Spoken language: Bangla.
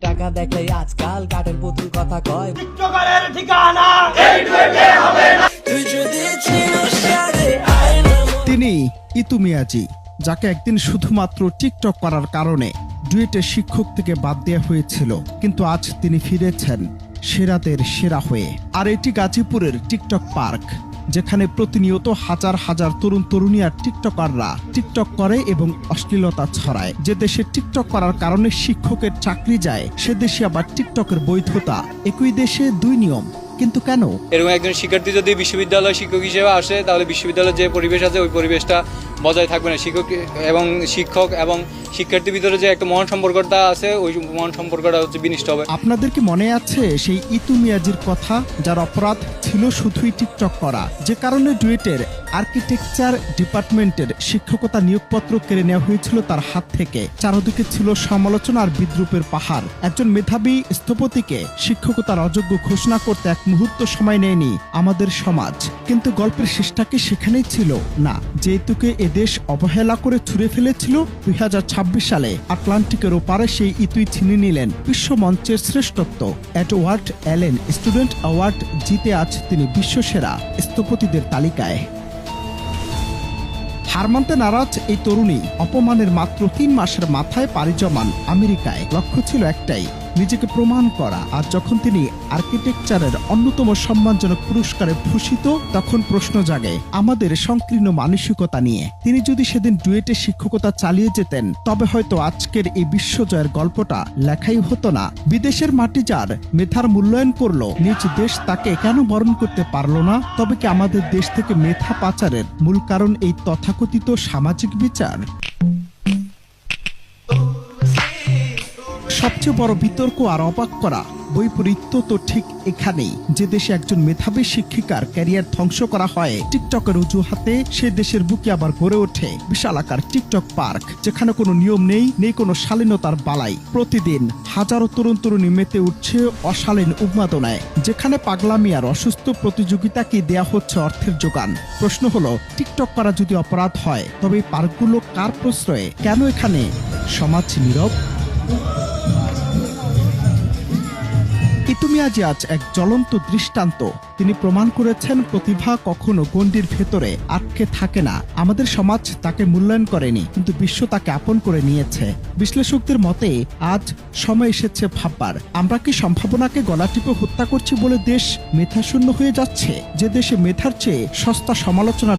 টাকা দেখলে আজকাল কাঠের পুতুল কথা কয়। টিকটকারের ঠিকানা এই ডুয়েটে হবে না। তিনি ইতু মিয়াজি, যাকে একদিন শুধুমাত্র টিকটক করার কারণে ডুয়েটের শিক্ষক থেকে বাদ দেওয়া হয়েছিল, কিন্তু আজ তিনি ফিরেছেন সেরাদের সেরা হয়ে। আর এটি গাজীপুরের টিকটক পার্ক, যেখানে প্রতিনিয়ত হাজার হাজার তরুণ তরুণী আর টিকটকাররা টিকটক করে এবং অশ্লীলতা ছড়ায়। যে দেশে টিকটক করার কারণে শিক্ষকের চাকরি যায়, সে দেশে আবার টিকটকের বৈধতা। একই দেশে দুই নিয়ম, কিন্তু কেন? এরকম একজন শিক্ষার্থী যদি বিশ্ববিদ্যালয় শিক্ষক হিসেবে আসে, তাহলে বিশ্ববিদ্যালয়ের যে পরিবেশ আছে ওই পরিবেশটা বজায় থাকবে না। শিক্ষক এবং শিক্ষার্থীর ভিতরে যে একটা মহান সম্পর্কটা আছে, ওই মহান সম্পর্কটা হচ্ছে বিনষ্ট হবে। আপনাদের কি মনে আছে সেই ইতু মিয়াজির কথা, যার অপরাধ ছিল শুধুই টিকটক করা, যে কারণে ডুয়েটের আর্কিটেকচার ডিপার্টমেন্টের শিক্ষকতা নিয়োগপত্র কেড়ে নেওয়া হয়েছিল তার হাত থেকে? চারদিকে ছিল সমালোচনা আর বিদ্রুপের পাহাড়। একজন মেধাবী স্থপতিকে শিক্ষকতার অযোগ্য ঘোষণা করতে এক মুহূর্ত সময় নেয়নি আমাদের সমাজ। কিন্তু গল্পের শেষটা কি সেখানেই ছিল? না, যেহেতুকে এদেশ অবহেলা করে ছুঁড়ে ফেলেছিল, 2026 সালে আটলান্টিকের ওপারে সেই ইতুই ছিনিয়ে নিলেন বিশ্ব মঞ্চের শ্রেষ্ঠত্ব। এডওয়ার্ড অ্যালেন স্টুডেন্ট অ্যাওয়ার্ড জিতে আজ তিনি বিশ্বসেরা স্থপতিদের তালিকায়। হার মানতে নারাজ এই তরুণী অপমানের মাত্র 3 মাসের মাথায় পাড়ি জমান আমেরিকায়। লক্ষ্য ছিল একটাই, নিজেকে প্রমাণ করা। আর যখন তিনি আর্কিটেকচারের অন্যতম সম্মানজনক পুরস্কারে ভূষিত, তখন প্রশ্ন জাগে আমাদের সংকীর্ণ মানসিকতা নিয়ে। তিনি যদি সেদিন ডুয়েটে শিক্ষকতা চালিয়ে যেতেন, তবে হয়তো আজকের এই বিশ্বজয়ের গল্পটা লেখাই হতো না। বিদেশের মাটি যার মেধার মূল্যায়ন করলো, নিজ দেশ তাকে কেন বরণ করতে পারলো না? তবে কি আমাদের দেশ থেকে মেধা পাচারের মূল কারণ এই তথাকথিত সামাজিক বিচার? সবচেয়ে বড় বিতর্ক আর অবাক করা বৈপরীত্য তো ঠিক এখানেই। যে দেশে একজন মেধাবী শিক্ষিকার ক্যারিয়ার ধ্বংস করা হয় টিকটকের অজুহাতে, সে দেশের বুকে আবার গড়ে ওঠে বিশালাকার টিকটক পার্ক, যেখানে কোনো নিয়ম নেই কোনো শালীনতার বালাই। প্রতিদিন হাজারো তরুণ তরুণী মেতে উঠছে অশালীন উন্মাদনায়, যেখানে পাগলামি আর অসুস্থ প্রতিযোগিতাকে দেয়া হচ্ছে অর্থের যোগান। প্রশ্ন হলো, টিকটক করা যদি অপরাধ হয়, তবে এই পার্কগুলো কার প্রশ্রয়ে? কেন এখানে সমাজ নীরব? ইতু মিয়াজি আজ এক জ্বলন্ত দৃষ্টান্ত। তিনি প্রমাণ করেছেন প্রতিভা কখনো গণ্ডির ভেতরে আটকে থাকে না। আমাদের সমাজ তাকে মূল্যায়ন করেনি, কিন্তু বিশ্ব তাকে আপন করে নিয়েছে। বিশ্লেষকদের মতে আজ সময় এসেছে ভাববার, আমরা কি সম্ভাবনাকে গলা টিপে হত্যা করছি বলে দেশ মেধাশূন্য হয়ে যাচ্ছে? যে দেশে মেধার চেয়ে সস্তা সমালোচনা